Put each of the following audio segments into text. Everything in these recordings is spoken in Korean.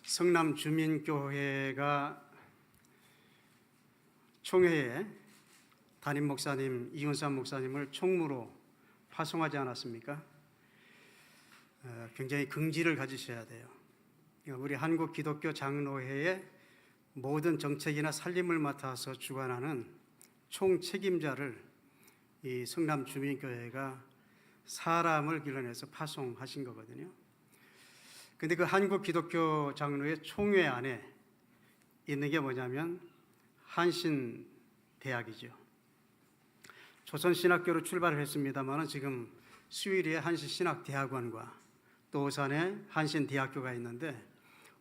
성남 주민교회가 총회에 담임 목사님 이윤삼 목사님을 총무로 파송하지 않았습니까? 굉장히 긍지를 가지셔야 돼요. 우리 한국 기독교 장로회의 모든 정책이나 살림을 맡아서 주관하는 총책임자를 이 성남 주민교회가 사람을 길러내서 파송하신 거거든요. 근데 그 한국 기독교 장로회 총회 안에 있는 게 뭐냐면 한신대학이죠. 조선신학교로 출발을 했습니다만 지금 수유리에 한신신학대학원과 또 오산에 한신대학교가 있는데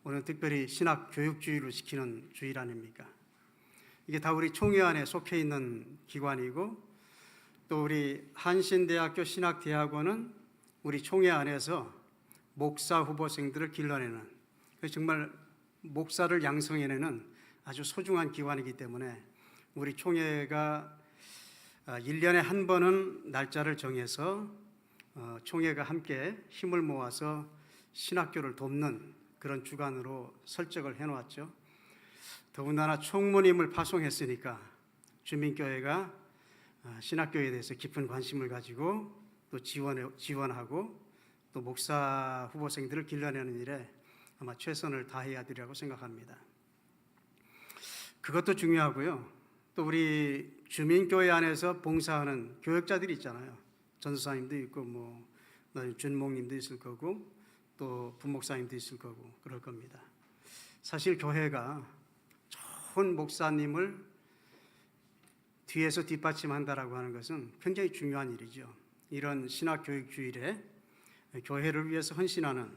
오늘 특별히 신학교육주의를 시키는 주일 아닙니까? 이게 다 우리 총회 안에 속해 있는 기관이고 또 우리 한신대학교 신학대학원은 우리 총회 안에서 목사 후보생들을 길러내는 정말 목사를 양성해내는 아주 소중한 기관이기 때문에 우리 총회가 1년에 한 번은 날짜를 정해서 총회가 함께 힘을 모아서 신학교를 돕는 그런 주관으로 설정을 해놓았죠. 더군다나 총무님을 파송했으니까 주민교회가 신학교에 대해서 깊은 관심을 가지고 또 지원하고 또 목사 후보생들을 길러내는 일에 아마 최선을 다해야 되리라고 생각합니다. 그것도 중요하고요. 또 우리 주민교회 안에서 봉사하는 교역자들이 있잖아요. 전도사님도 있고 준목님도 있을 거고 또 부목사님도 있을 거고 그럴 겁니다. 사실 교회가 좋은 목사님을 뒤에서 뒷받침한다라고 하는 것은 굉장히 중요한 일이죠. 이런 신학교육주일에 교회를 위해서 헌신하는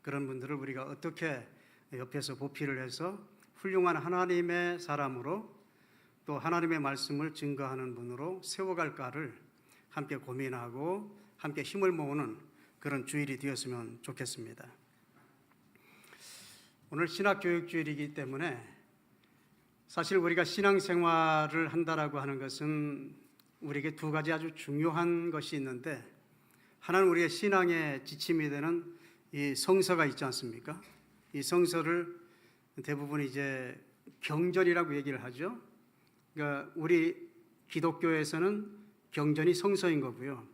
그런 분들을 우리가 어떻게 옆에서 보필을 해서 훌륭한 하나님의 사람으로 또 하나님의 말씀을 증거하는 분으로 세워갈까를 함께 고민하고 함께 힘을 모으는 그런 주일이 되었으면 좋겠습니다. 오늘 신학교육주일이기 때문에 사실 우리가 신앙생활을 한다라고 하는 것은 우리에게 두 가지 아주 중요한 것이 있는데 하나는 우리의 신앙의 지침이 되는 이 성서가 있지 않습니까? 이 성서를 대부분 이제 경전이라고 얘기를 하죠. 그러니까 우리 기독교에서는 경전이 성서인 거고요.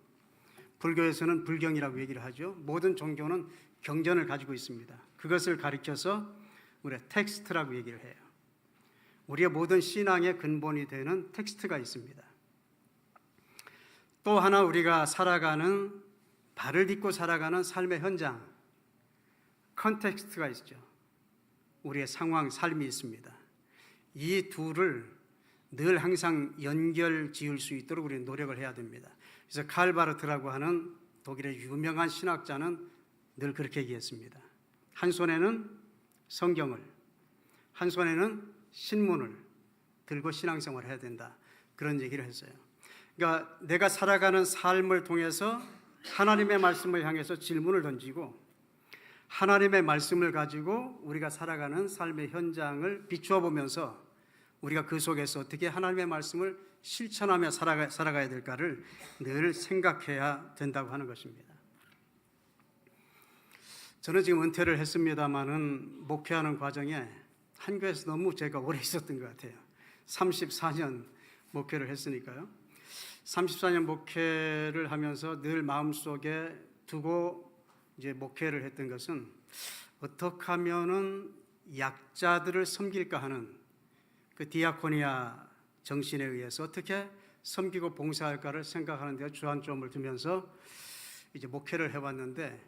불교에서는 불경이라고 얘기를 하죠. 모든 종교는 경전을 가지고 있습니다. 그것을 가리켜서 우리가 텍스트라고 얘기를 해요. 우리의 모든 신앙의 근본이 되는 텍스트가 있습니다. 또 하나 우리가 살아가는 발을 딛고 살아가는 삶의 현장, 컨텍스트가 있죠. 우리의 상황, 삶이 있습니다. 이 둘을 늘 항상 연결 지을 수 있도록 우리는 노력을 해야 됩니다. 그래서 칼 바르트라고 하는 독일의 유명한 신학자는 늘 그렇게 얘기했습니다. 한 손에는 성경을, 한 손에는 신문을 들고 신앙생활을 해야 된다. 그런 얘기를 했어요. 그러니까 내가 살아가는 삶을 통해서 하나님의 말씀을 향해서 질문을 던지고 하나님의 말씀을 가지고 우리가 살아가는 삶의 현장을 비추어 보면서 우리가 그 속에서 어떻게 하나님의 말씀을 실천하며 살아가야 될까를 늘 생각해야 된다고 하는 것입니다. 저는 지금 은퇴를 했습니다마는 목회하는 과정에 한 교회에서 너무 제가 오래 있었던 것 같아요. 34년 목회를 했으니까요. 34년 목회를 하면서 늘 마음속에 두고 이제 목회를 했던 것은 어떻게 하면은 약자들을 섬길까 하는 그 디아코니아 정신에 의해서 어떻게 섬기고 봉사할까를 생각하는 데 주안점을 두면서 이제 목회를 해왔는데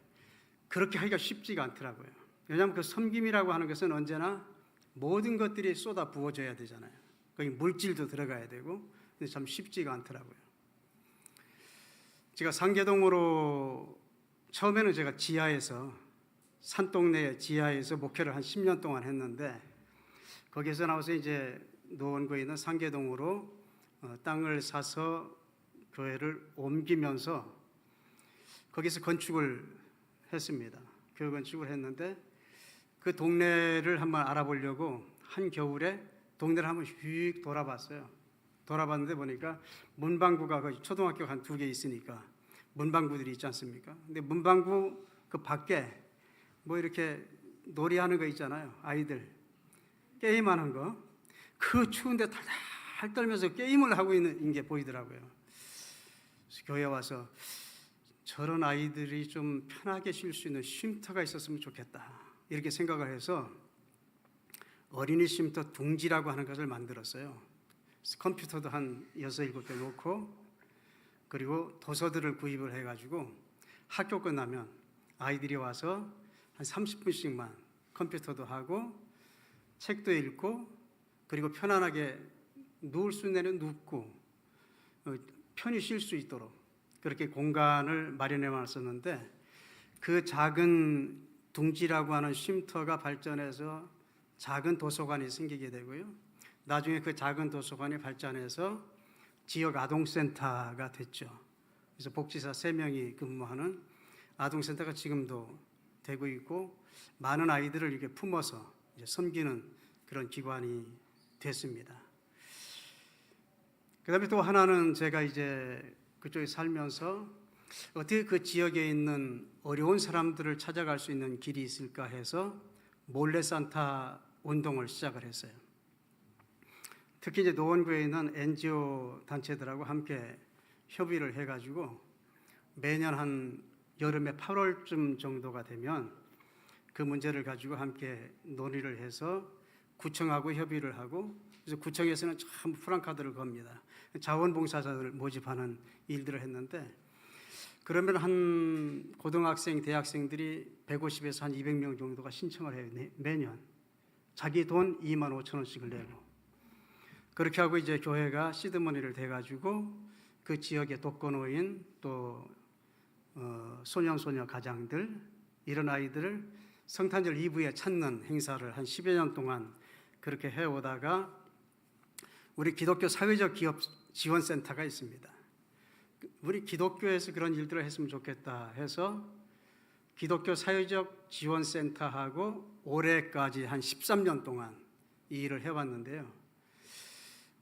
그렇게 하기가 쉽지가 않더라고요. 왜냐하면 그 섬김이라고 하는 것은 언제나 모든 것들이 쏟아 부어져야 되잖아요. 거기 물질도 들어가야 되고 근데 참 쉽지가 않더라고요. 제가 상계동으로 처음에는 제가 지하에서 산동네 지하에서 목회를 한 10년 동안 했는데 거기에서 나와서 이제 노원구에 있는 상계동으로 땅을 사서 교회를 옮기면서 거기서 건축을 했습니다. 교회 건축을 했는데 그 동네를 한번 알아보려고 한 겨울에 동네를 한번 휙 돌아봤어요. 돌아봤는데 보니까 문방구가 초등학교가 한 2개 있으니까 문방구들이 있지 않습니까? 근데 문방구 그 밖에 뭐 이렇게 놀이하는 거 있잖아요. 아이들 게임하는 거. 그 추운데 달달 떨면서 게임을 하고 있는 게 보이더라고요. 그래서 교회 와서 저런 아이들이 좀 편하게 쉴 수 있는 쉼터가 있었으면 좋겠다, 이렇게 생각을 해서 어린이 쉼터 둥지라고 하는 것을 만들었어요. 컴퓨터도 한 6, 7대 놓고, 그리고 도서들을 구입을 해가지고 학교 끝나면 아이들이 와서 한 30분씩만 컴퓨터도 하고 책도 읽고, 그리고 편안하게 누울 수 있는 데는 눕고 편히 쉴 수 있도록 그렇게 공간을 마련해 놨었는데, 그 작은 둥지라고 하는 쉼터가 발전해서 작은 도서관이 생기게 되고요. 나중에 그 작은 도서관이 발전해서 지역 아동센터가 됐죠. 그래서 복지사 3명이 근무하는 아동센터가 지금도 되고 있고, 많은 아이들을 이렇게 품어서 이제 섬기는 그런 기관이 됐습니다. 그다음에 또 하나는 제가 이제 그쪽에 살면서 어떻게 그 지역에 있는 어려운 사람들을 찾아갈 수 있는 길이 있을까 해서 몰래 산타 운동을 시작을 했어요. 특히 이제 노원구에 있는 NGO 단체들하고 함께 협의를 해가지고 매년 한 여름에 8월쯤 정도가 되면 그 문제를 가지고 함께 논의를 해서 구청하고 협의를 하고, 그래서 구청에서는 참 프랑카드를 겁니다. 자원봉사자들을 모집하는 일들을 했는데, 그러면 한 고등학생, 대학생들이 150에서 한 200명 정도가 신청을 해요. 매년 자기 돈 2만 5천 원씩을 내고. 그렇게 하고 이제 교회가 시드머니를 대가지고 그 지역의 독거노인, 또 소년소녀 가장들, 이런 아이들을 성탄절 이브에 찾는 행사를 한 10여 년 동안 그렇게 해오다가, 우리 기독교 사회적 기업 지원센터가 있습니다. 우리 기독교에서 그런 일들을 했으면 좋겠다 해서 기독교 사회적 지원센터하고 올해까지 한 13년 동안 이 일을 해왔는데요.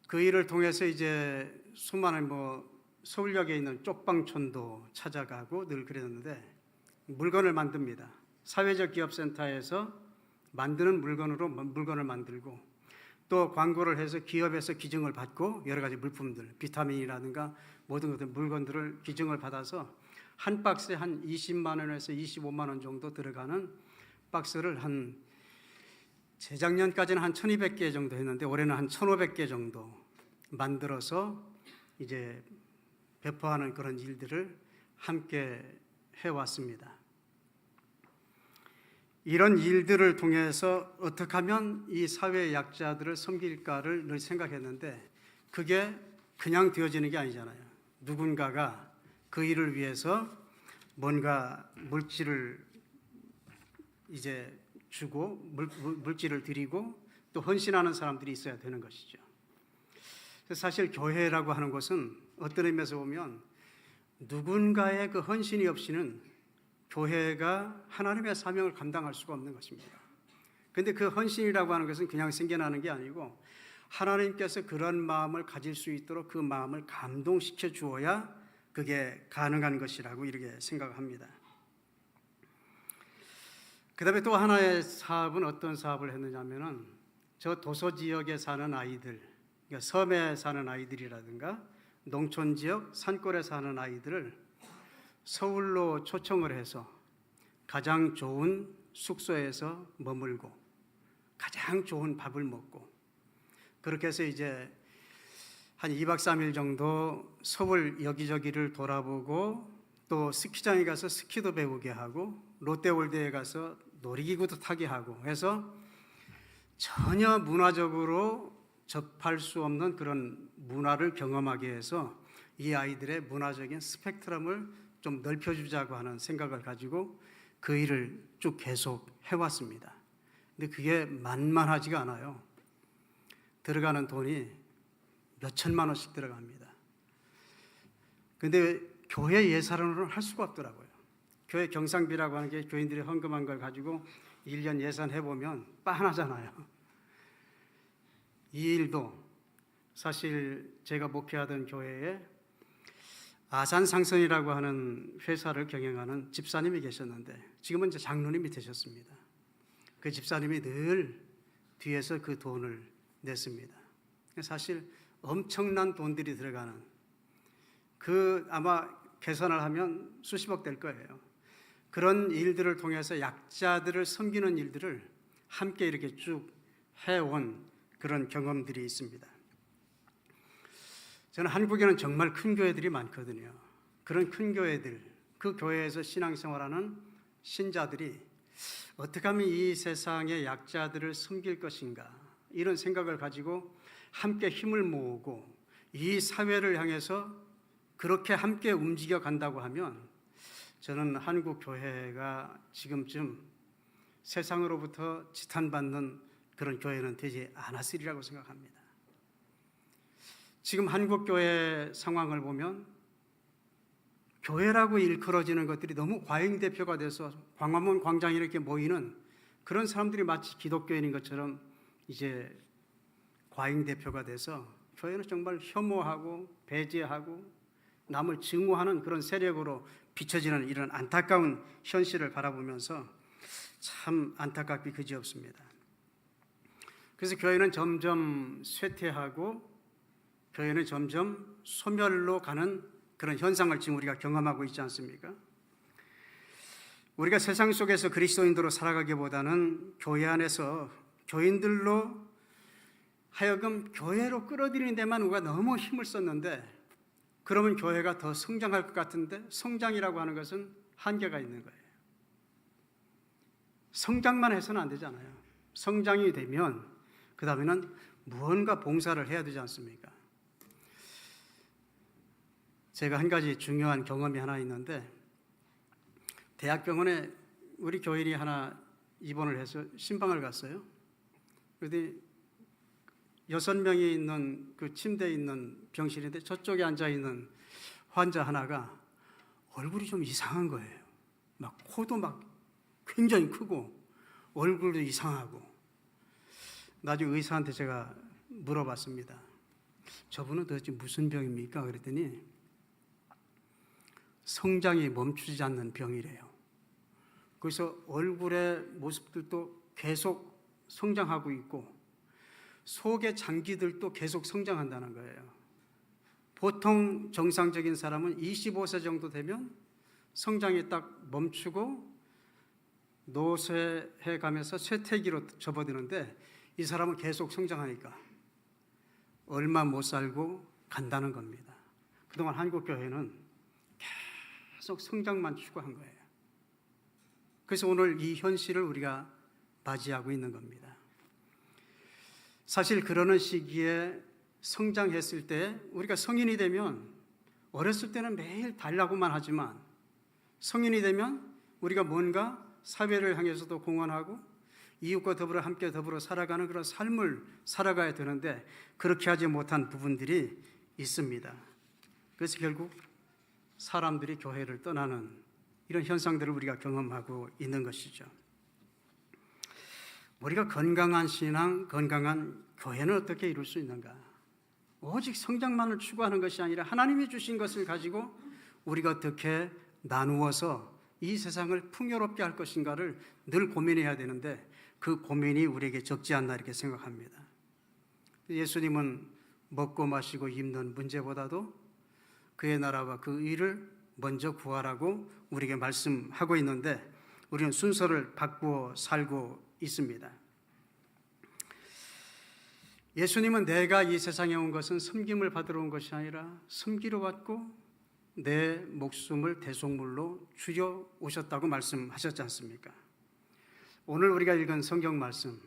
그 일을 통해서 이제 수많은 서울역에 있는 쪽방촌도 찾아가고 늘 그랬는데, 물건을 만듭니다. 사회적 기업센터에서 만드는 물건으로 물건을 만들고, 또 광고를 해서 기업에서 기증을 받고 여러 가지 물품들, 비타민이라든가 모든 것들 물건들을 기증을 받아서 한 박스에 한 20만 원에서 25만 원 정도 들어가는 박스를 한 재작년까지는 한 1200개 정도 했는데 올해는 한 1500개 정도 만들어서 이제 배포하는 그런 일들을 함께 해왔습니다. 이런 일들을 통해서 어떻게 하면 이 사회 약자들을 섬길까를 늘 생각했는데, 그게 그냥 되어지는 게 아니잖아요. 누군가가 그 일을 위해서 뭔가 물질을 이제 주고 물질을 드리고 또 헌신하는 사람들이 있어야 되는 것이죠. 사실 교회라고 하는 것은 어떤 의미에서 보면 누군가의 그 헌신이 없이는 교회가 하나님의 사명을 감당할 수가 없는 것입니다. 그런데 그 헌신이라고 하는 것은 그냥 생겨나는 게 아니고 하나님께서 그런 마음을 가질 수 있도록 그 마음을 감동시켜 주어야 그게 가능한 것이라고 이렇게 생각합니다. 그 다음에 또 하나의 사업은 어떤 사업을 했느냐면은, 저 도서 지역에 사는 아이들, 그러니까 섬에 사는 아이들이라든가 농촌 지역 산골에 사는 아이들을 서울로 초청을 해서 가장 좋은 숙소에서 머물고 가장 좋은 밥을 먹고, 그렇게 해서 이제 한 2박 3일 정도 서울 여기저기를 돌아보고, 또 스키장에 가서 스키도 배우게 하고 롯데월드에 가서 놀이기구도 타게 하고 해서 전혀 문화적으로 접할 수 없는 그런 문화를 경험하게 해서 이 아이들의 문화적인 스펙트럼을 좀 넓혀주자고 하는 생각을 가지고 그 일을 쭉 계속 해왔습니다. 근데 그게 만만하지가 않아요. 들어가는 돈이 몇 천만 원씩 들어갑니다. 근데 교회 예산으로는 할 수가 없더라고요. 교회 경상비라고 하는 게 교인들이 헌금한 걸 가지고 1년 예산해보면 빤하잖아요. 이 일도 사실 제가 목회하던 교회에 아산상선이라고 하는 회사를 경영하는 집사님이 계셨는데 지금은 이제 장로님이 되셨습니다. 그 집사님이 늘 뒤에서 그 돈을 냈습니다. 사실 엄청난 돈들이 들어가는, 그 아마 계산을 하면 수십억 될 거예요. 그런 일들을 통해서 약자들을 섬기는 일들을 함께 이렇게 쭉 해온 그런 경험들이 있습니다. 저는 한국에는 정말 큰 교회들이 많거든요. 그런 큰 교회들, 그 교회에서 신앙생활하는 신자들이 어떻게 하면 이 세상의 약자들을 섬길 것인가, 이런 생각을 가지고 함께 힘을 모으고 이 사회를 향해서 그렇게 함께 움직여 간다고 하면, 저는 한국 교회가 지금쯤 세상으로부터 지탄받는 그런 교회는 되지 않았으리라고 생각합니다. 지금 한국 교회 상황을 보면 교회라고 일컬어지는 것들이 너무 과잉대표가 돼서 광화문 광장에 이렇게 모이는 그런 사람들이 마치 기독교인인 것처럼 이제 과잉대표가 돼서 교회는 정말 혐오하고 배제하고 남을 증오하는 그런 세력으로 비춰지는 이런 안타까운 현실을 바라보면서 참 안타깝기 그지없습니다. 그래서 교회는 점점 쇠퇴하고 교회는 점점 소멸로 가는 그런 현상을 지금 우리가 경험하고 있지 않습니까? 우리가 세상 속에서 그리스도인으로 살아가기보다는 교회 안에서 교인들로 하여금 교회로 끌어들이는 데만 우리가 너무 힘을 썼는데, 그러면 교회가 더 성장할 것 같은데 성장이라고 하는 것은 한계가 있는 거예요. 성장만 해서는 안 되잖아요. 성장이 되면 그 다음에는 무언가 봉사를 해야 되지 않습니까? 제가 한 가지 중요한 경험이 하나 있는데, 대학병원에 우리 교인이 하나 입원을 해서 신방을 갔어요. 그런데 6명이 있는 그 침대에 있는 병실인데 저쪽에 앉아있는 환자 하나가 얼굴이 좀 이상한 거예요. 막 코도 막 굉장히 크고 얼굴도 이상하고. 나중에 의사한테 제가 물어봤습니다. 저분은 도대체 무슨 병입니까? 그랬더니 성장이 멈추지 않는 병이래요. 그래서 얼굴의 모습들도 계속 성장하고 있고 속의 장기들도 계속 성장한다는 거예요. 보통 정상적인 사람은 25세 정도 되면 성장이 딱 멈추고 노쇠해 가면서 쇠퇴기로 접어드는데, 이 사람은 계속 성장하니까 얼마 못 살고 간다는 겁니다. 그동안 한국 교회는 계속 성장만 추구한 거예요. 그래서 오늘 이 현실을 우리가 맞이하고 있는 겁니다. 사실 그러는 시기에 성장했을 때, 우리가 성인이 되면 어렸을 때는 매일 달라고만 하지만 성인이 되면 우리가 뭔가 사회를 향해서도 공헌하고 이웃과 함께 더불어 살아가는 그런 삶을 살아가야 되는데 그렇게 하지 못한 부분들이 있습니다. 그래서 결국 사람들이 교회를 떠나는 이런 현상들을 우리가 경험하고 있는 것이죠. 우리가 건강한 신앙, 건강한 교회는 어떻게 이룰 수 있는가? 오직 성장만을 추구하는 것이 아니라 하나님이 주신 것을 가지고 우리가 어떻게 나누어서 이 세상을 풍요롭게 할 것인가를 늘 고민해야 되는데, 그 고민이 우리에게 적지 않나 이렇게 생각합니다. 예수님은 먹고 마시고 입는 문제보다도 그의 나라와 그 의를 먼저 구하라고 우리에게 말씀하고 있는데, 우리는 순서를 바꾸어 살고 있습니다. 예수님은 내가 이 세상에 온 것은 섬김을 받으러 온 것이 아니라 섬기러 왔고 내 목숨을 대속물로 주려 오셨다고 말씀하셨지 않습니까? 오늘 우리가 읽은 성경 말씀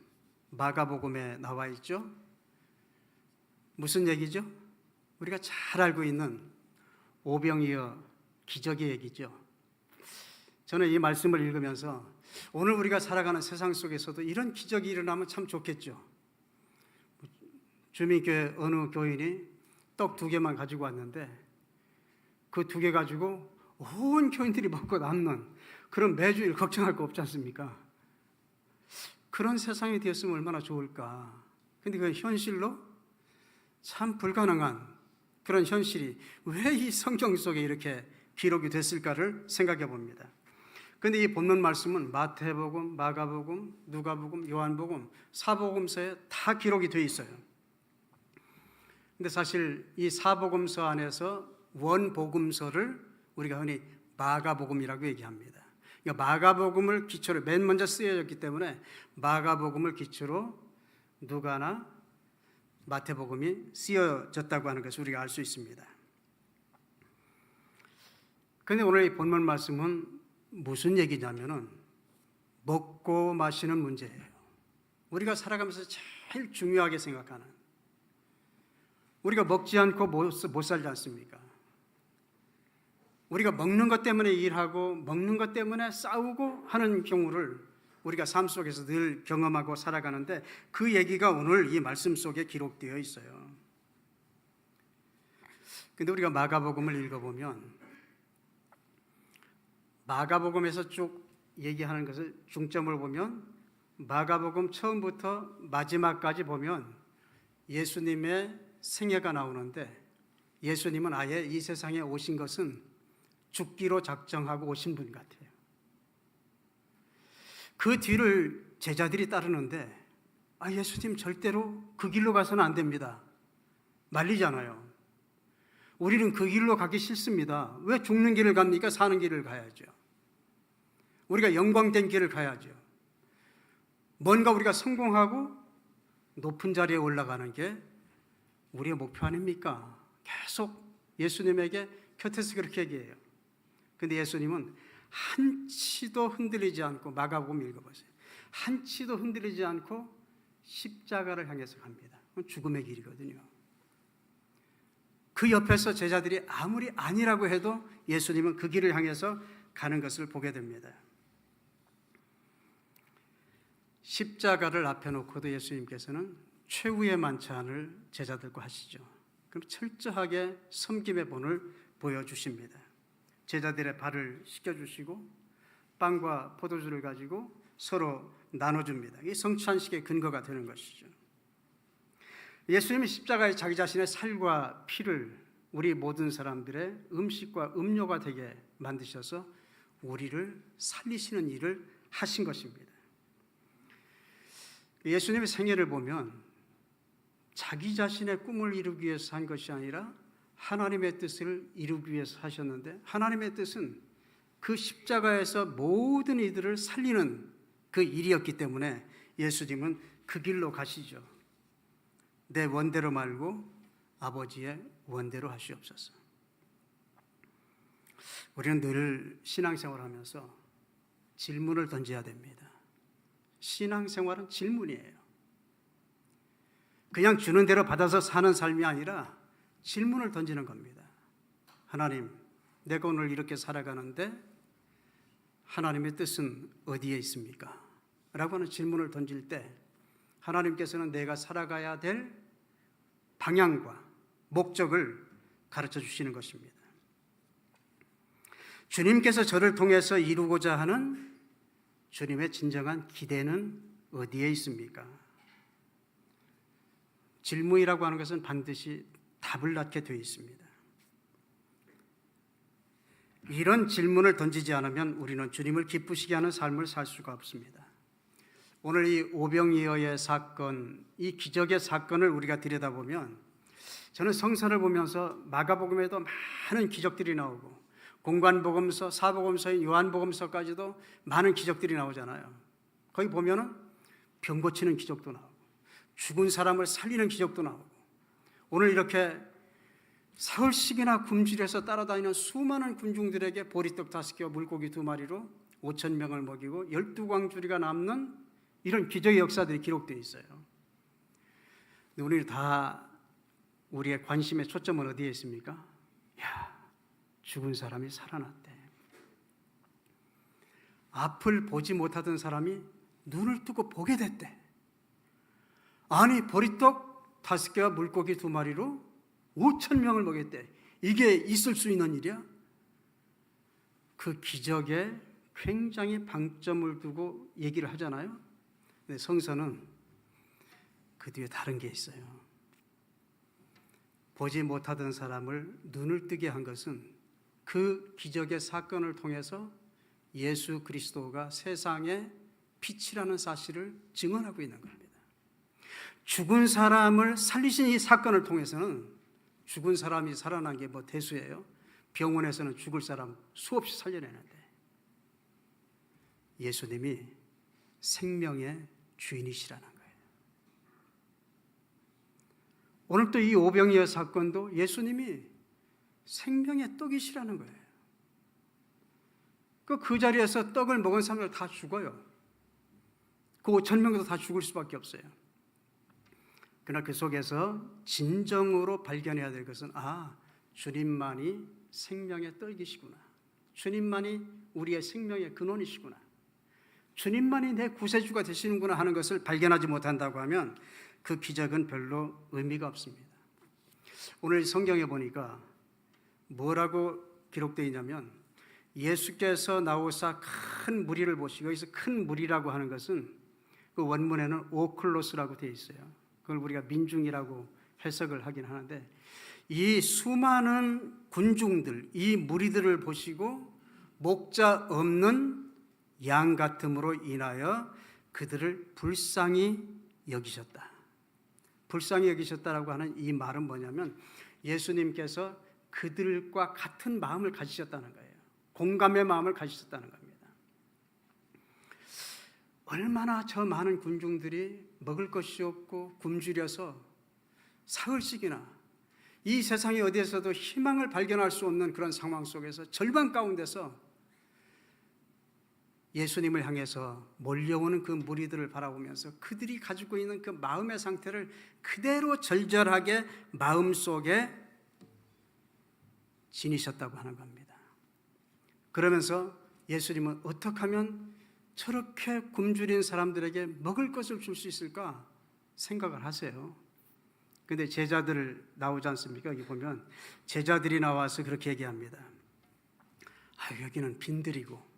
마가복음에 나와 있죠. 무슨 얘기죠? 우리가 잘 알고 있는 오병이어 기적의 얘기죠. 저는 이 말씀을 읽으면서 오늘 우리가 살아가는 세상 속에서도 이런 기적이 일어나면 참 좋겠죠. 주민교회 어느 교인이 떡 2개만 가지고 왔는데 그 2개 가지고 온 교인들이 먹고 남는 그런 매주일 걱정할 거 없지 않습니까? 그런 세상이 되었으면 얼마나 좋을까. 근데 그 현실로 참 불가능한 그런 현실이 왜 이 성경 속에 이렇게 기록이 됐을까를 생각해 봅니다. 근데 이 본문 말씀은 마태복음, 마가복음, 누가복음, 요한복음, 사복음서에 다 기록이 되어 있어요. 근데 사실 이 사복음서 안에서 원복음서를 우리가 흔히 마가복음이라고 얘기합니다. 그러니까 마가복음을 기초로 맨 먼저 쓰여졌기 때문에 마가복음을 기초로 누가나 마태복음이 쓰여졌다고 하는 것을 우리가 알 수 있습니다. 그런데 오늘 이 본문 말씀은 무슨 얘기냐면은 먹고 마시는 문제예요. 우리가 살아가면서 제일 중요하게 생각하는, 우리가 먹지 않고 못 살지 않습니까? 우리가 먹는 것 때문에 일하고 먹는 것 때문에 싸우고 하는 경우를 우리가 삶 속에서 늘 경험하고 살아가는데 그 얘기가 오늘 이 말씀 속에 기록되어 있어요. 근데 우리가 마가복음을 읽어보면 마가복음에서 쭉 얘기하는 것을 중점을 보면 마가복음 처음부터 마지막까지 보면 예수님의 생애가 나오는데 예수님은 아예 이 세상에 오신 것은 죽기로 작정하고 오신 분 같아요. 그 뒤를 제자들이 따르는데 예수님 절대로 그 길로 가서는 안 됩니다. 말리잖아요. 우리는 그 길로 가기 싫습니다. 왜 죽는 길을 갑니까? 사는 길을 가야죠. 우리가 영광된 길을 가야죠. 뭔가 우리가 성공하고 높은 자리에 올라가는 게 우리의 목표 아닙니까? 계속 예수님에게 곁에서 그렇게 얘기해요. 근데 예수님은 한치도 흔들리지 않고, 마가복음 읽어보세요. 한치도 흔들리지 않고 십자가를 향해서 갑니다. 그건 죽음의 길이거든요. 그 옆에서 제자들이 아무리 아니라고 해도 예수님은 그 길을 향해서 가는 것을 보게 됩니다. 십자가를 앞에 놓고도 예수님께서는 최후의 만찬을 제자들과 하시죠. 그럼 철저하게 섬김의 본을 보여주십니다. 제자들의 발을 씻겨주시고 빵과 포도주를 가지고 서로 나눠줍니다. 이 성찬식의 근거가 되는 것이죠. 예수님이 십자가에 자기 자신의 살과 피를 우리 모든 사람들의 음식과 음료가 되게 만드셔서 우리를 살리시는 일을 하신 것입니다. 예수님의 생애를 보면 자기 자신의 꿈을 이루기 위해서 한 것이 아니라 하나님의 뜻을 이루기 위해서 하셨는데, 하나님의 뜻은 그 십자가에서 모든 이들을 살리는 그 일이었기 때문에 예수님은 그 길로 가시죠. 내 원대로 말고 아버지의 원대로 하시옵소서. 우리는 늘 신앙생활하면서 질문을 던져야 됩니다. 신앙생활은 질문이에요. 그냥 주는 대로 받아서 사는 삶이 아니라 질문을 던지는 겁니다. 하나님, 내가 오늘 이렇게 살아가는데 하나님의 뜻은 어디에 있습니까? 라고 하는 질문을 던질 때 하나님께서는 내가 살아가야 될 방향과 목적을 가르쳐 주시는 것입니다. 주님께서 저를 통해서 이루고자 하는 주님의 진정한 기대는 어디에 있습니까? 질문이라고 하는 것은 반드시 답을 낳게 되어 있습니다. 이런 질문을 던지지 않으면 우리는 주님을 기쁘시게 하는 삶을 살 수가 없습니다. 오늘 이 오병이어의 사건, 이 기적의 사건을 우리가 들여다보면 저는 성서를 보면서 마가복음에도 많은 기적들이 나오고 공관복음서, 사복음서인 요한복음서까지도 많은 기적들이 나오잖아요. 거기 보면은 병 고치는 기적도 나오고 죽은 사람을 살리는 기적도 나오고 오늘 이렇게 사흘씩이나 굶주려서 따라다니는 수많은 군중들에게 보리떡 5개와 물고기 2마리로 5,000명을 먹이고 12광주리가 남는 이런 기적의 역사들이 기록되어 있어요. 근데 우리는 다 우리의 관심의 초점은 어디에 있습니까? 죽은 사람이 살아났대. 앞을 보지 못하던 사람이 눈을 뜨고 보게 됐대. 아니, 보리떡 5개와 물고기 2마리로 5,000명을 먹였대. 이게 있을 수 있는 일이야? 그 기적에 굉장히 방점을 두고 얘기를 하잖아요. 근데 성서는 그 뒤에 다른 게 있어요. 보지 못하던 사람을 눈을 뜨게 한 것은 그 기적의 사건을 통해서 예수 그리스도가 세상의 빛이라는 사실을 증언하고 있는 겁니다. 죽은 사람을 살리신 이 사건을 통해서는 죽은 사람이 살아난 게 뭐 대수예요. 병원에서는 죽을 사람 수없이 살려내는데 예수님이 생명의 주인이시라는 거예요. 오늘 또 이 오병이어 사건도 예수님이 생명의 떡이시라는 거예요. 그 자리에서 떡을 먹은 사람들 다 죽어요. 그 5,000명도 다 죽을 수밖에 없어요. 그러나 그 속에서 진정으로 발견해야 될 것은 주님만이 생명의 떡이시구나. 주님만이 우리의 생명의 근원이시구나. 주님만이 내 구세주가 되시는구나 하는 것을 발견하지 못한다고 하면 그 기적은 별로 의미가 없습니다. 오늘 성경에 보니까 뭐라고 기록되어 있냐면 예수께서 나오사 큰 무리를 보시고, 여기서 큰 무리라고 하는 것은 그 원문에는 오클로스라고 되어 있어요. 그걸 우리가 민중이라고 해석을 하긴 하는데, 이 수많은 군중들, 이 무리들을 보시고 목자 없는 양 같음으로 인하여 그들을 불쌍히 여기셨다. 불쌍히 여기셨다라고 하는 이 말은 뭐냐면 예수님께서 그들과 같은 마음을 가지셨다는 거예요. 공감의 마음을 가지셨다는 겁니다. 얼마나 저 많은 군중들이 먹을 것이 없고 굶주려서 사흘씩이나 이 세상에 어디에서도 희망을 발견할 수 없는 그런 상황 속에서 절망 가운데서 예수님을 향해서 몰려오는 그 무리들을 바라보면서 그들이 가지고 있는 그 마음의 상태를 그대로 절절하게 마음속에 지니셨다고 하는 겁니다. 그러면서 예수님은 어떻게 하면 저렇게 굶주린 사람들에게 먹을 것을 줄 수 있을까 생각을 하세요. 근데 제자들 나오지 않습니까? 여기 보면 제자들이 나와서 그렇게 얘기합니다. 여기는 빈들이고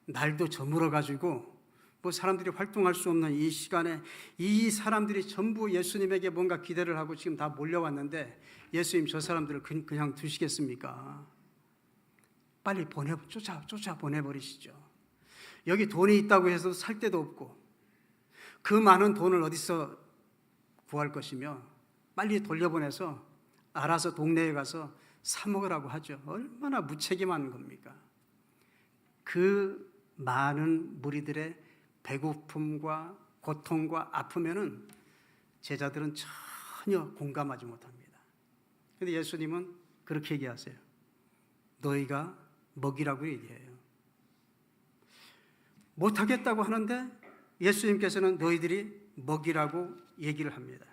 날도 저물어가지고 뭐 사람들이 활동할 수 없는 이 시간에 이 사람들이 전부 예수님에게 뭔가 기대를 하고 지금 다 몰려왔는데 예수님 저 사람들을 그냥 두시겠습니까? 빨리 쫓아 보내버리시죠. 여기 돈이 있다고 해서 살 데도 없고 그 많은 돈을 어디서 구할 것이며 빨리 돌려보내서 알아서 동네에 가서 사 먹으라고 하죠. 얼마나 무책임한 겁니까? 그 많은 무리들의 배고픔과 고통과 아픔에는 제자들은 전혀 공감하지 못합니다. 그런데 예수님은 그렇게 얘기하세요. 너희가 먹이라고 얘기해요. 못하겠다고 하는데 예수님께서는 너희들이 먹이라고 얘기를 합니다.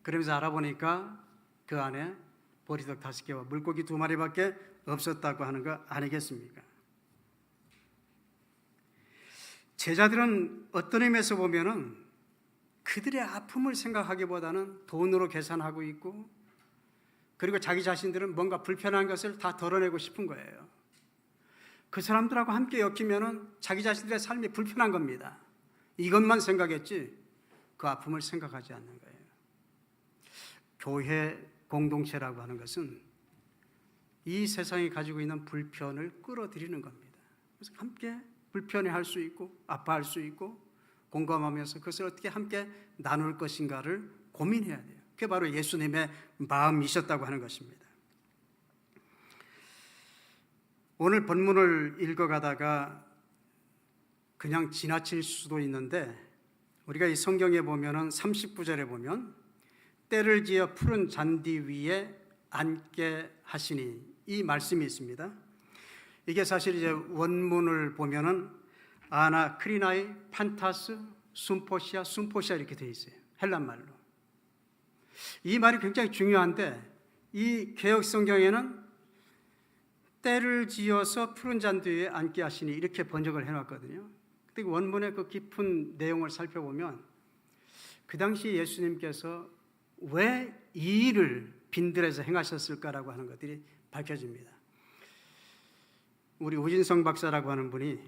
그러면서 알아보니까 그 안에 보리떡 5개와 물고기 2마리밖에 없었다고 하는 거 아니겠습니까? 제자들은 어떤 의미에서 보면은 그들의 아픔을 생각하기보다는 돈으로 계산하고 있고, 그리고 자기 자신들은 뭔가 불편한 것을 다 덜어내고 싶은 거예요. 그 사람들하고 함께 엮이면은 자기 자신들의 삶이 불편한 겁니다. 이것만 생각했지 그 아픔을 생각하지 않는 거예요. 교회 공동체라고 하는 것은 이 세상이 가지고 있는 불편을 끌어들이는 겁니다. 그래서 함께 불편해할 수 있고 아파할 수 있고 공감하면서 그것을 어떻게 함께 나눌 것인가를 고민해야 돼요. 그게 바로 예수님의 마음이셨다고 하는 것입니다. 오늘 본문을 읽어가다가 그냥 지나칠 수도 있는데 우리가 이 성경에 보면은 39절에 보면 때를 지어 푸른 잔디 위에 앉게 하시니 이 말씀이 있습니다. 이게 사실 이제 원문을 보면은 아나 크리나이 판타스 순포시아 이렇게 되어 있어요. 헬란 말로. 이 말이 굉장히 중요한데 이 개역 성경에는 때를 지어서 푸른 잔디 위에 앉게 하시니 이렇게 번역을 해놨거든요. 근데 원문의 그 깊은 내용을 살펴보면 그 당시 예수님께서 왜 이 일을 빈들에서 행하셨을까라고 하는 것들이 밝혀집니다. 우리 우진성 박사라고 하는 분이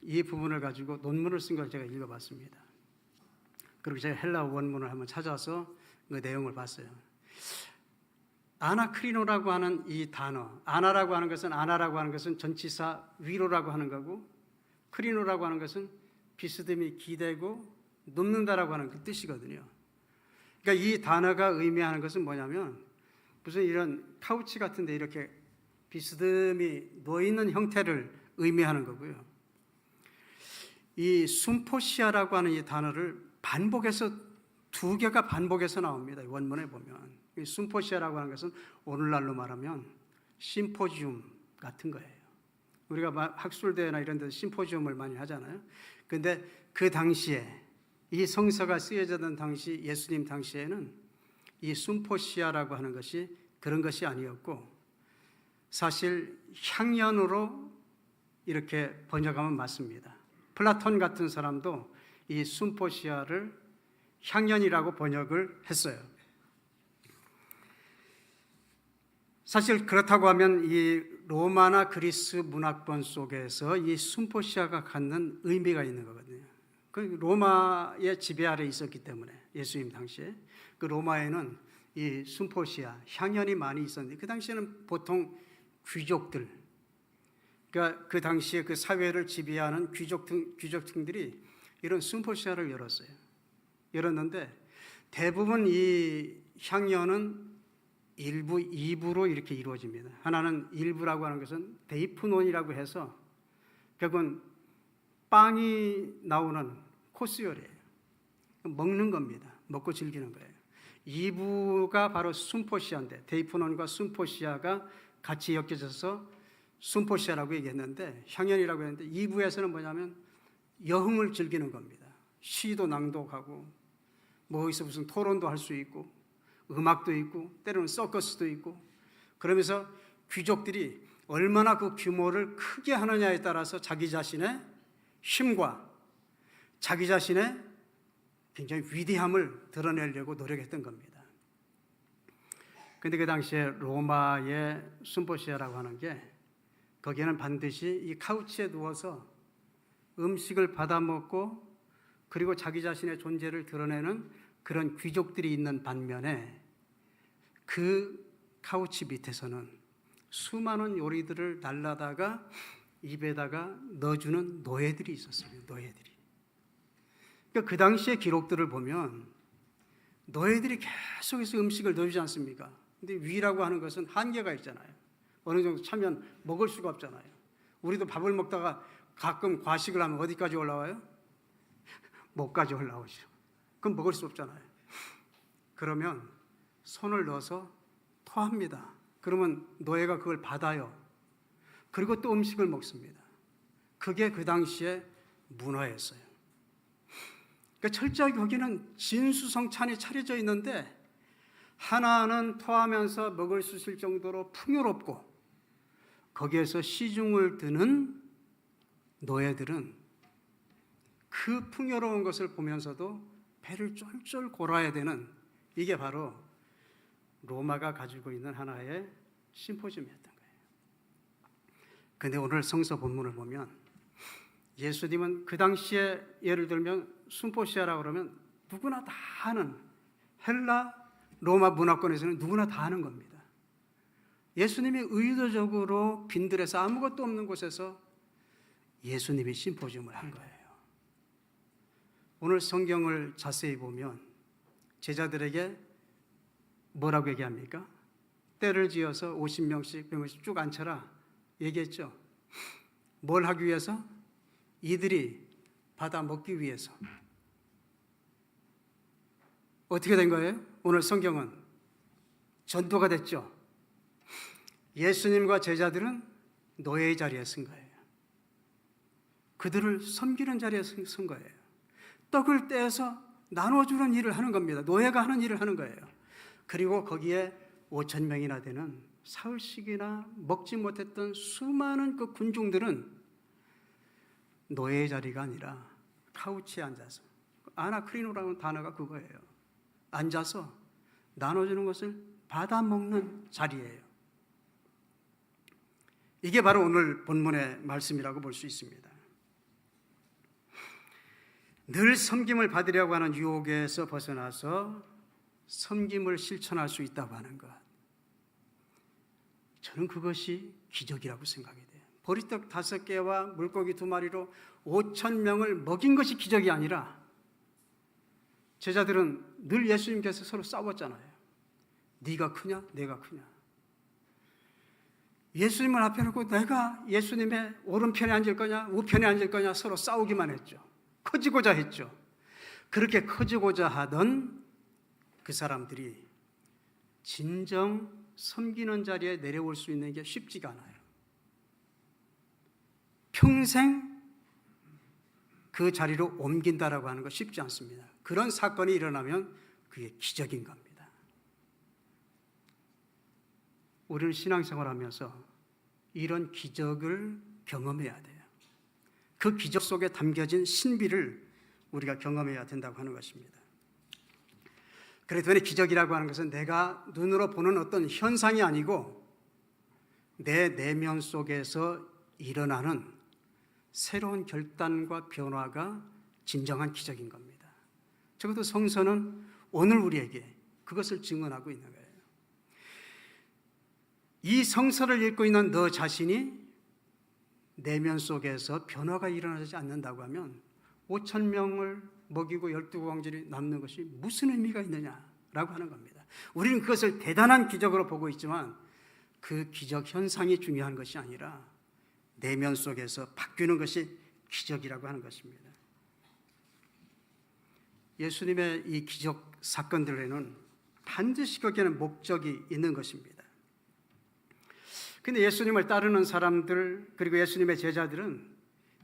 이 부분을 가지고 논문을 쓴 걸 제가 읽어봤습니다. 그리고 제가 헬라 원문을 한번 찾아서 그 내용을 봤어요. 아나크리노라고 하는 이 단어, 아나라고 하는 것은 전치사 위로라고 하는 거고, 크리노라고 하는 것은 비스듬히 기대고 눕는다라고 하는 그 뜻이거든요. 그러니까 이 단어가 의미하는 것은 뭐냐면 무슨 이런 카우치 같은데 이렇게 비스듬히 누워 있는 형태를 의미하는 거고요. 이 순포시아라고 하는 이 단어를 반복해서 두 개가 반복해서 나옵니다. 원문에 보면 이 순포시아라고 하는 것은 오늘날로 말하면 심포지움 같은 거예요. 우리가 학술대회나 이런 데서 심포지움을 많이 하잖아요. 근데 그 당시에 이 성서가 쓰여졌던 당시 예수님 당시에는 이 순포시아라고 하는 것이 그런 것이 아니었고 사실 향연으로 이렇게 번역하면 맞습니다. 플라톤 같은 사람도 이 순포시아를 향연이라고 번역을 했어요. 사실 그렇다고 하면 이 로마나 그리스 문학권 속에서 이 순포시아가 갖는 의미가 있는 거거든요. 그 로마의 지배 아래 있었기 때문에 예수님 당시에 그 로마에는 이 순포시아 향연이 많이 있었는데 그 당시에는 보통 귀족들, 그러니까 그 당시에 그 사회를 지배하는 귀족층들이 이런 순포시아를 열었는데 대부분 이 향연은 일부, 2부로 이렇게 이루어집니다. 하나는 일부라고 하는 것은 데이프논이라고 해서 결국은 빵이 나오는 코스 요리예요. 먹는 겁니다. 먹고 즐기는 거예요. 2부가 바로 순포시아인데 데이프논과 순포시아가 같이 엮여져서 순포시아라고 얘기했는데 향연이라고 했는데 2부에서는 뭐냐면 여흥을 즐기는 겁니다. 시도 낭독하고 뭐 어디서 무슨 토론도 할 수 있고 음악도 있고 때로는 서커스도 있고 그러면서 귀족들이 얼마나 그 규모를 크게 하느냐에 따라서 자기 자신의 힘과 자기 자신의 굉장히 위대함을 드러내려고 노력했던 겁니다. 그런데 그 당시에 로마의 순포시아라고 하는 게 거기에는 반드시 이 카우치에 누워서 음식을 받아 먹고 그리고 자기 자신의 존재를 드러내는 그런 귀족들이 있는 반면에 그 카우치 밑에서는 수많은 요리들을 날라다가 입에다가 넣어주는 노예들이 있었어요. 노예들이. 그러니까 그 당시의 기록들을 보면 노예들이 계속해서 음식을 넣어주지 않습니까? 근데 위라고 하는 것은 한계가 있잖아요. 어느 정도 차면 먹을 수가 없잖아요. 우리도 밥을 먹다가 가끔 과식을 하면 어디까지 올라와요? 목까지 올라오죠. 그럼 먹을 수 없잖아요. 그러면 손을 넣어서 토합니다. 그러면 노예가 그걸 받아요. 그리고 또 음식을 먹습니다. 그게 그 당시의 문화였어요. 그러니까 철저하게 거기는 진수성찬이 차려져 있는데 하나는 토하면서 먹을 수 있을 정도로 풍요롭고 거기에서 시중을 드는 노예들은 그 풍요로운 것을 보면서도 배를 쫄쫄 골아야 되는 이게 바로 로마가 가지고 있는 하나의 심포지움이었던 거예요. 그런데 오늘 성서 본문을 보면 예수님은 그 당시에 예를 들면 순포시아라고 그러면 누구나 다 아는 헬라 로마 문화권에서는 누구나 다 아는 겁니다. 예수님이 의도적으로 빈들에서 아무것도 없는 곳에서 예수님이 심포지움을 한 거예요. 오늘 성경을 자세히 보면 제자들에게 뭐라고 얘기합니까? 때를 지어서 50명씩 100명씩 쭉 앉혀라 얘기했죠. 뭘 하기 위해서? 이들이 받아 먹기 위해서. 어떻게 된 거예요? 오늘 성경은 전도가 됐죠. 예수님과 제자들은 노예의 자리에 쓴 거예요. 그들을 섬기는 자리에 쓴 거예요. 떡을 떼어서 나눠주는 일을 하는 겁니다. 노예가 하는 일을 하는 거예요. 그리고 거기에 5,000명이나 되는 사흘씩이나 먹지 못했던 수많은 그 군중들은 노예의 자리가 아니라 카우치에 앉아서 아나크리노라는 단어가 그거예요. 앉아서 나눠주는 것을 받아 먹는 자리예요. 이게 바로 오늘 본문의 말씀이라고 볼 수 있습니다. 늘 섬김을 받으려고 하는 유혹에서 벗어나서 섬김을 실천할 수 있다고 하는 것. 저는 그것이 기적이라고 생각이 돼요. 보리떡 5개와 물고기 2마리로 5,000명을 먹인 것이 기적이 아니라, 제자들은 늘 예수님께서 서로 싸웠잖아요. 네가 크냐 내가 크냐. 예수님을 앞에 놓고 내가 예수님의 오른편에 앉을 거냐 우편에 앉을 거냐 서로 싸우기만 했죠. 커지고자 했죠. 그렇게 커지고자 하던 그 사람들이 진정 섬기는 자리에 내려올 수 있는 게 쉽지가 않아요. 평생 그 자리로 옮긴다라고 하는 거 쉽지 않습니다. 그런 사건이 일어나면 그게 기적인 겁니다. 우리는 신앙생활하면서 이런 기적을 경험해야 돼요. 그 기적 속에 담겨진 신비를 우리가 경험해야 된다고 하는 것입니다. 그래서 기적이라고 하는 것은 내가 눈으로 보는 어떤 현상이 아니고 내 내면 속에서 일어나는 새로운 결단과 변화가 진정한 기적인 겁니다. 적어도 성서는 오늘 우리에게 그것을 증언하고 있는 거예요. 이 성서를 읽고 있는 너 자신이 내면 속에서 변화가 일어나지 않는다고 하면 5,000명을 먹이고 12광절이 남는 것이 무슨 의미가 있느냐라고 하는 겁니다. 우리는 그것을 대단한 기적으로 보고 있지만 그 기적 현상이 중요한 것이 아니라 내면 속에서 바뀌는 것이 기적이라고 하는 것입니다. 예수님의 이 기적 사건들에는 반드시 거기에는 목적이 있는 것입니다. 근데 예수님을 따르는 사람들 그리고 예수님의 제자들은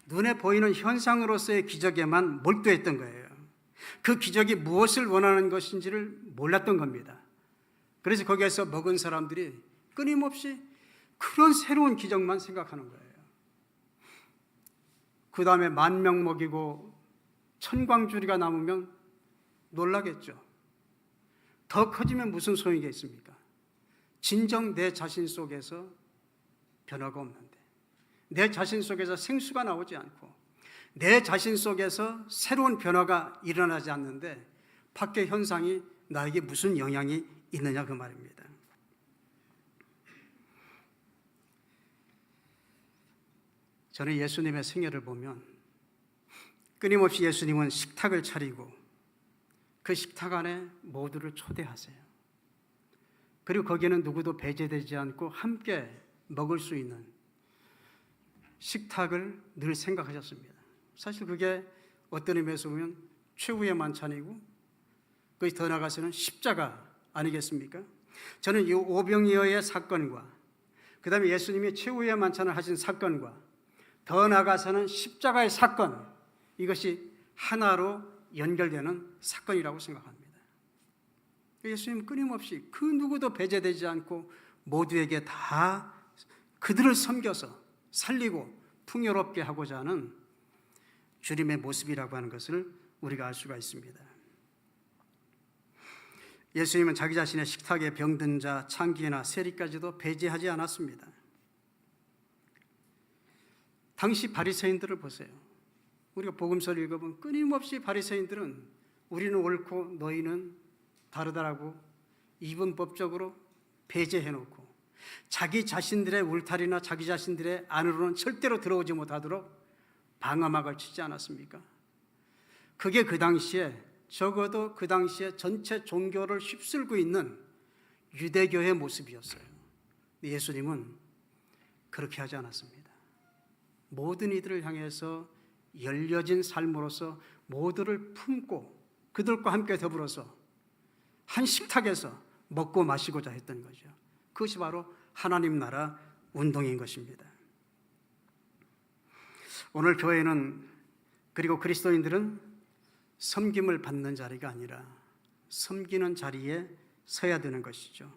눈에 보이는 현상으로서의 기적에만 몰두했던 거예요. 그 기적이 무엇을 원하는 것인지를 몰랐던 겁니다. 그래서 거기에서 먹은 사람들이 끊임없이 그런 새로운 기적만 생각하는 거예요. 그 다음에 10,000명 먹이고 천광주리가 남으면 놀라겠죠. 더 커지면 무슨 소용이 있습니까? 진정 내 자신 속에서 변화가 없는데, 내 자신 속에서 생수가 나오지 않고, 내 자신 속에서 새로운 변화가 일어나지 않는데 밖의 현상이 나에게 무슨 영향이 있느냐 그 말입니다. 저는 예수님의 생애를 보면 끊임없이 예수님은 식탁을 차리고 그 식탁 안에 모두를 초대하세요. 그리고 거기에는 누구도 배제되지 않고 함께 먹을 수 있는 식탁을 늘 생각하셨습니다. 사실 그게 어떤 의미에서 보면 최후의 만찬이고 그것이 더 나아가서는 십자가 아니겠습니까? 저는 이 오병이어의 사건과 그 다음에 예수님이 최후의 만찬을 하신 사건과 더 나아가서는 십자가의 사건, 이것이 하나로 연결되는 사건이라고 생각합니다. 예수님은 끊임없이 그 누구도 배제되지 않고 모두에게 다 그들을 섬겨서 살리고 풍요롭게 하고자 하는 주님의 모습이라고 하는 것을 우리가 알 수가 있습니다. 예수님은 자기 자신의 식탁에 병든 자, 창기나 세리까지도 배제하지 않았습니다. 당시 바리새인들을 보세요. 우리가 복음서를 읽어보면 끊임없이 바리새인들은 우리는 옳고 너희는 다르다라고 이분법적으로 배제해놓고 자기 자신들의 울타리나 자기 자신들의 안으로는 절대로 들어오지 못하도록 방어막을 치지 않았습니까? 그게 그 당시에, 적어도 그 당시에 전체 종교를 휩쓸고 있는 유대교의 모습이었어요. 예수님은 그렇게 하지 않았습니다. 모든 이들을 향해서 열려진 삶으로서 모두를 품고 그들과 함께 더불어서 한 식탁에서 먹고 마시고자 했던 거죠. 그것이 바로 하나님 나라 운동인 것입니다. 오늘 교회는, 그리고 그리스도인들은 섬김을 받는 자리가 아니라 섬기는 자리에 서야 되는 것이죠.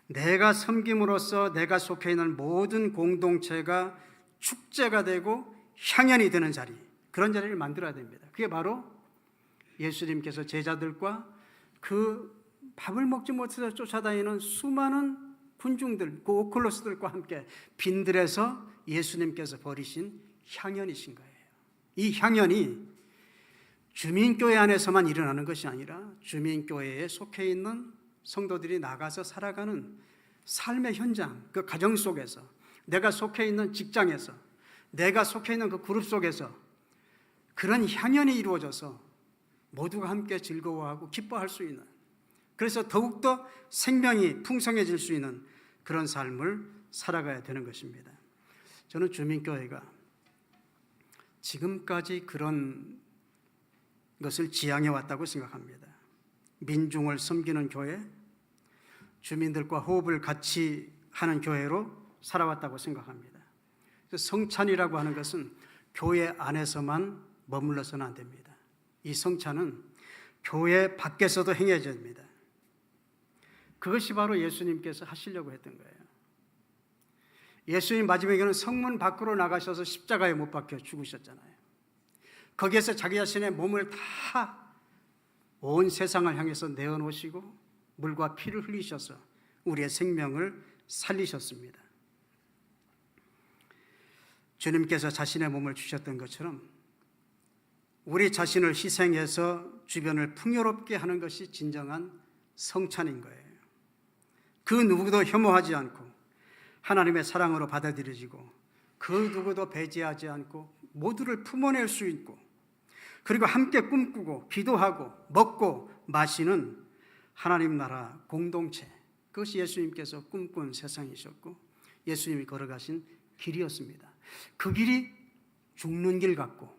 내가 섬김으로써 내가 속해 있는 모든 공동체가 축제가 되고 향연이 되는 자리, 그런 자리를 만들어야 됩니다. 그게 바로 예수님께서 제자들과 그 밥을 먹지 못해서 쫓아다니는 수많은 군중들, 그 오클로스들과 함께 빈들에서 예수님께서 버리신 향연이신 거예요. 이 향연이 주민교회 안에서만 일어나는 것이 아니라 주민교회에 속해 있는 성도들이 나가서 살아가는 삶의 현장, 그 가정 속에서, 내가 속해 있는 직장에서, 내가 속해 있는 그 그룹 속에서 그런 향연이 이루어져서 모두가 함께 즐거워하고 기뻐할 수 있는, 그래서 더욱더 생명이 풍성해질 수 있는 그런 삶을 살아가야 되는 것입니다. 저는 주민교회가 지금까지 그런 것을 지향해 왔다고 생각합니다. 민중을 섬기는 교회, 주민들과 호흡을 같이 하는 교회로 살아왔다고 생각합니다. 성찬이라고 하는 것은 교회 안에서만 머물러서는 안 됩니다. 이 성찬은 교회 밖에서도 행해져야 됩니다. 그것이 바로 예수님께서 하시려고 했던 거예요. 예수님 마지막에는 성문 밖으로 나가셔서 십자가에 못 박혀 죽으셨잖아요. 거기에서 자기 자신의 몸을 다 온 세상을 향해서 내어놓으시고 물과 피를 흘리셔서 우리의 생명을 살리셨습니다. 주님께서 자신의 몸을 주셨던 것처럼 우리 자신을 희생해서 주변을 풍요롭게 하는 것이 진정한 성찬인 거예요. 그 누구도 혐오하지 않고 하나님의 사랑으로 받아들여지고 그 누구도 배제하지 않고 모두를 품어낼 수 있고, 그리고 함께 꿈꾸고 기도하고 먹고 마시는 하나님 나라 공동체, 그것이 예수님께서 꿈꾼 세상이셨고 예수님이 걸어가신 길이었습니다. 그 길이 죽는 길 같고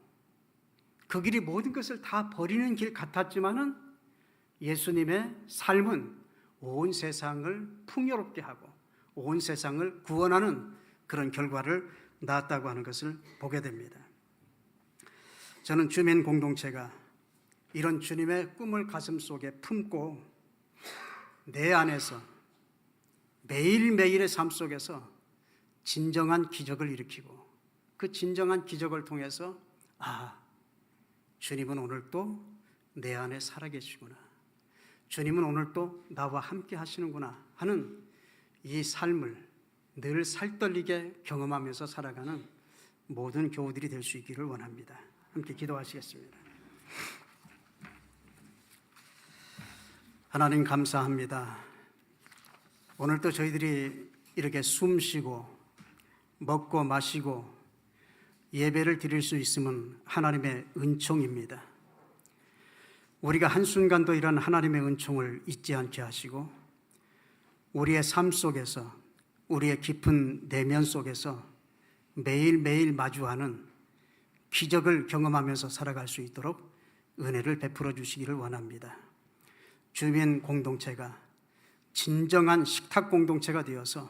그 길이 모든 것을 다 버리는 길 같았지만은 예수님의 삶은 온 세상을 풍요롭게 하고 온 세상을 구원하는 그런 결과를 낳았다고 하는 것을 보게 됩니다. 저는 주민 공동체가 이런 주님의 꿈을 가슴속에 품고 내 안에서 매일매일의 삶 속에서 진정한 기적을 일으키고 그 진정한 기적을 통해서 주님은 오늘 또 내 안에 살아계시구나, 주님은 오늘 또 나와 함께 하시는구나 하는 이 삶을 늘 살떨리게 경험하면서 살아가는 모든 교우들이 될 수 있기를 원합니다. 함께 기도하시겠습니다. 하나님 감사합니다. 오늘도 저희들이 이렇게 숨 쉬고 먹고 마시고 예배를 드릴 수 있음은 하나님의 은총입니다. 우리가 한순간도 이런 하나님의 은총을 잊지 않게 하시고 우리의 삶 속에서, 우리의 깊은 내면 속에서 매일매일 마주하는 기적을 경험하면서 살아갈 수 있도록 은혜를 베풀어 주시기를 원합니다. 주민 공동체가 진정한 식탁 공동체가 되어서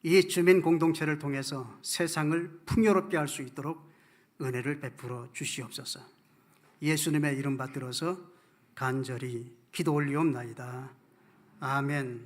이 주민 공동체를 통해서 세상을 풍요롭게 할 수 있도록 은혜를 베풀어 주시옵소서. 예수님의 이름 받들어서 간절히 기도 올리옵나이다. 아멘.